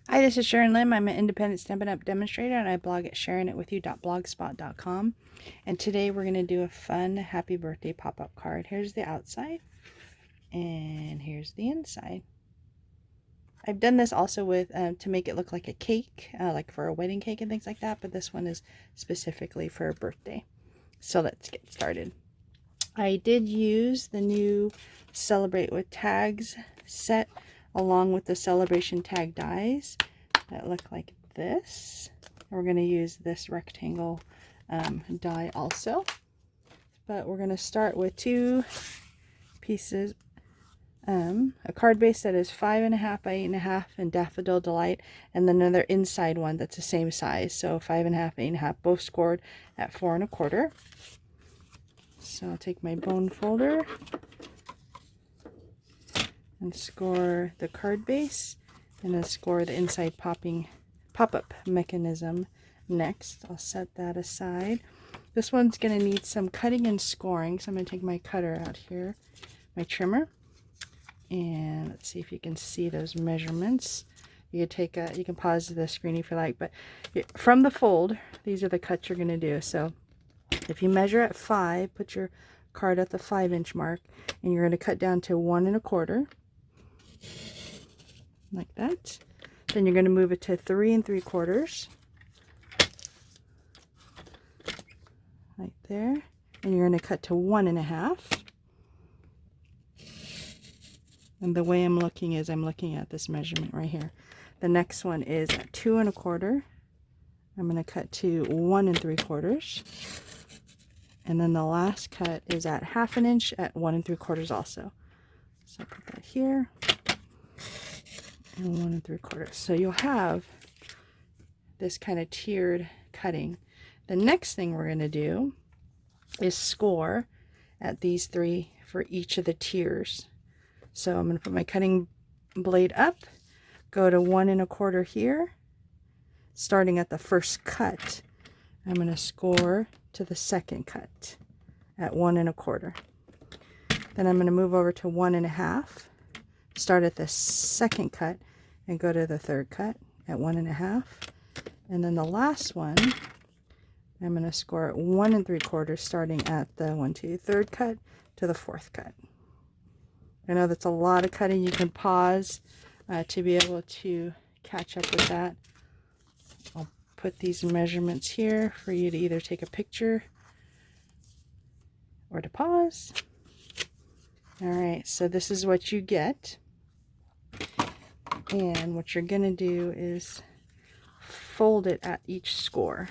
Hi, this is Sharon Lim. I'm an independent Stampin' Up! Demonstrator, and I blog at sharingitwithyou.blogspot.com. And today we're going to do a fun happy birthday pop-up card. Here's the outside, and here's the inside. I've done this also with to make it look like a cake, like for a wedding cake and things like that, but this one is specifically for a birthday. So let's get started. I did use the new Celebrate with Tags set along with the celebration tag dies that look like this. We're going to use this rectangle die also, but we're going to start with two pieces, a card base that is 5.5 by 8.5 and Daffodil Delight, and then another inside one that's the same size, so 5.5, 8.5, both scored at 4.25. So I'll take my bone folder and score the card base, and then score the inside pop-up mechanism next. I'll set that aside. This one's going to need some cutting and scoring, so I'm going to take my cutter out here, my trimmer, and let's see if you can see those measurements. You can pause the screen if you like, but from the fold, these are the cuts you're going to do. So if you measure at 5, put your card at the 5-inch mark, and you're going to cut down to 1.25, like that. Then you're going to move it to 3 3/4, right there, and you're going to cut to 1.5. And the way I'm looking is I'm looking at this measurement right here. The next one is at 2.25. I'm going to cut to 1 3/4. And then the last cut is at 1/2 inch at 1 3/4 also. So I'll put that here. And 1 3/4. So you'll have this kind of tiered cutting. The next thing we're going to do is score at these 3 for each of the tiers. So I'm going to put my cutting blade up, go to 1.25 here, starting at the first cut. I'm going to score to the second cut at 1.25. Then I'm going to move over to 1.5, start at the second cut, and go to the third cut at 1.5. And then the last one, I'm going to score at 1 3/4, starting at the third cut to the fourth cut. I know that's a lot of cutting. You can pause to be able to catch up with that. I'll put these measurements here for you to either take a picture or to pause. Alright, so this is what you get. And what you're going to do is fold it at each score.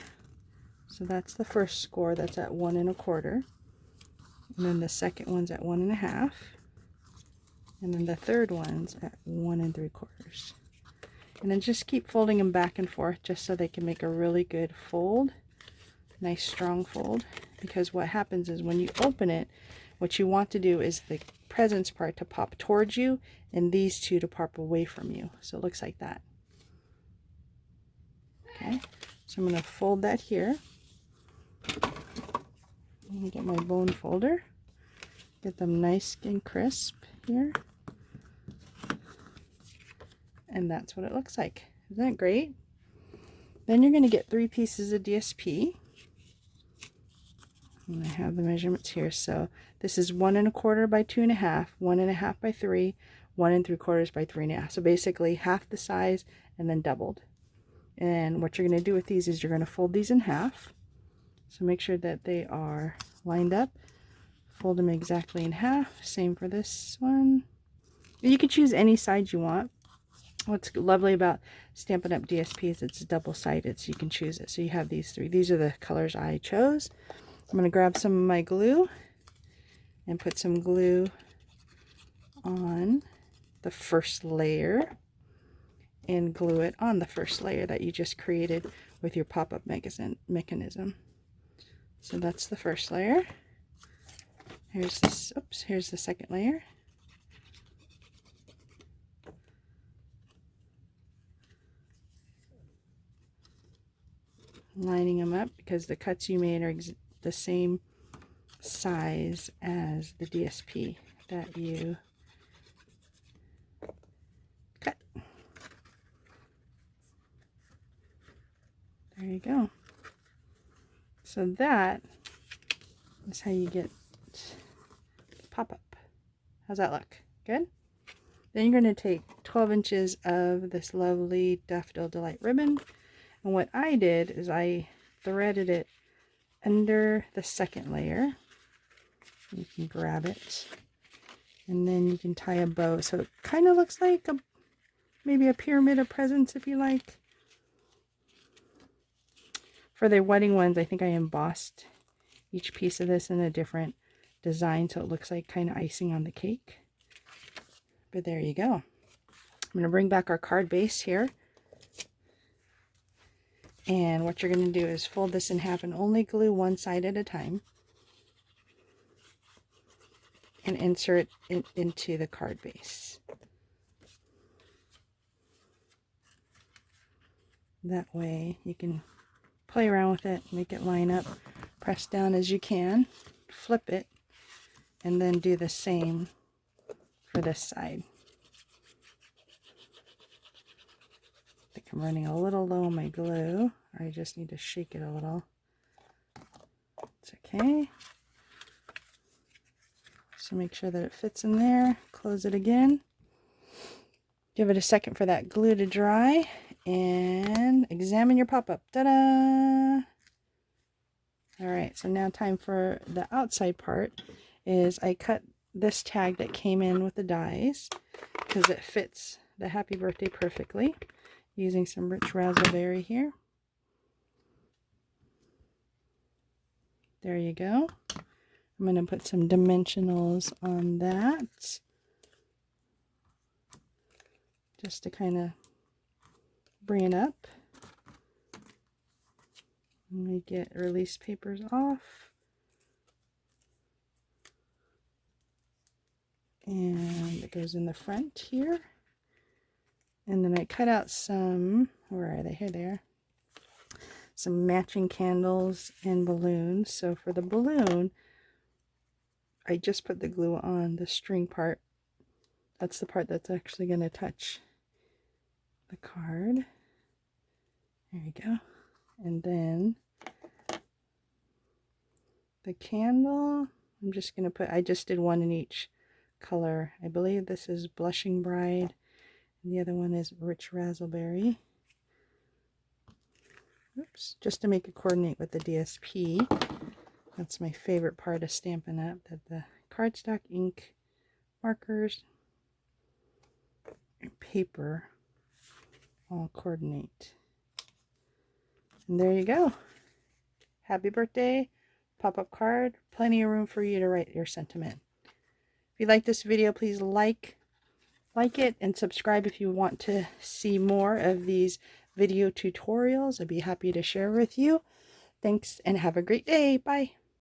So that's the first score, that's at 1.25. And then the second one's at 1.5. And then the third one's at 1 3/4. And then just keep folding them back and forth just so they can make a really good fold. Nice strong fold. Because what happens is when you open it, what you want to do is the presents part to pop towards you and these two to pop away from you. So it looks like that. Okay, so I'm going to fold that here. Let me get my bone folder. Get them nice and crisp here. And that's what it looks like. Isn't that great? Then you're going to get 3 pieces of DSP. And I have the measurements here. So this is 1.25 by 2.5, 1.5 by 3, 1 3/4 by 3.5. So basically half the size and then doubled. And what you're going to do with these is you're going to fold these in half. So make sure that they are lined up. Fold them exactly in half. Same for this one. You can choose any side you want. What's lovely about Stampin' Up! DSP is it's double-sided, so you can choose it. So you have these 3. These are the colors I chose. I'm going to grab some of my glue and put some glue on the first layer and glue it on the first layer that you just created with your pop-up mechanism. So that's the first layer. Here's this, oops, here's the second layer. Lining them up because the cuts you made are the same size as the DSP that you cut. There you go. So that is how you get pop-up. How's that look? Good? Then you're going to take 12 inches of this lovely Daffodil Delight ribbon. And what I did is I threaded it under the second layer. You can grab it. And then you can tie a bow. So it kind of looks like maybe a pyramid of presents if you like. For the wedding ones, I think I embossed each piece of this in a different design so it looks like kind of icing on the cake. But there you go. I'm going to bring back our card base here. And what you're going to do is fold this in half and only glue one side at a time. And insert it into the card base. That way you can play around with it, make it line up, press down as you can, flip it, and then do the same for this side. I think I'm running a little low on my glue, or I just need to shake it a little. It's okay. So make sure that it fits in there, close it again. Give it a second for that glue to dry, and examine your pop-up. Ta-da! Alright, so now time for the outside part. Is I cut this tag that came in with the dies because it fits the happy birthday perfectly, using some rich razzleberry here. There you go. I'm going to put some dimensionals on that just to kind of bring it up. Let me get release papers off. And it goes in the front here. And then I cut out some, where are they? Here they are. Some matching candles and balloons. So for the balloon, I just put the glue on the string part. That's the part that's actually going to touch the card. There you go. And then the candle, I'm just going to put, I just did one in each color. I believe this is Blushing Bride, and the other one is Rich Razzleberry. Oops, just to make it coordinate with the DSP. That's my favorite part of Stampin' Up, that the cardstock, ink, markers, and paper all coordinate. And there you go. Happy birthday pop-up card. Plenty of room for you to write your sentiment. If you like this video, please like it and subscribe if you want to see more of these video tutorials. I'd be happy to share with you. Thanks and have a great day. Bye.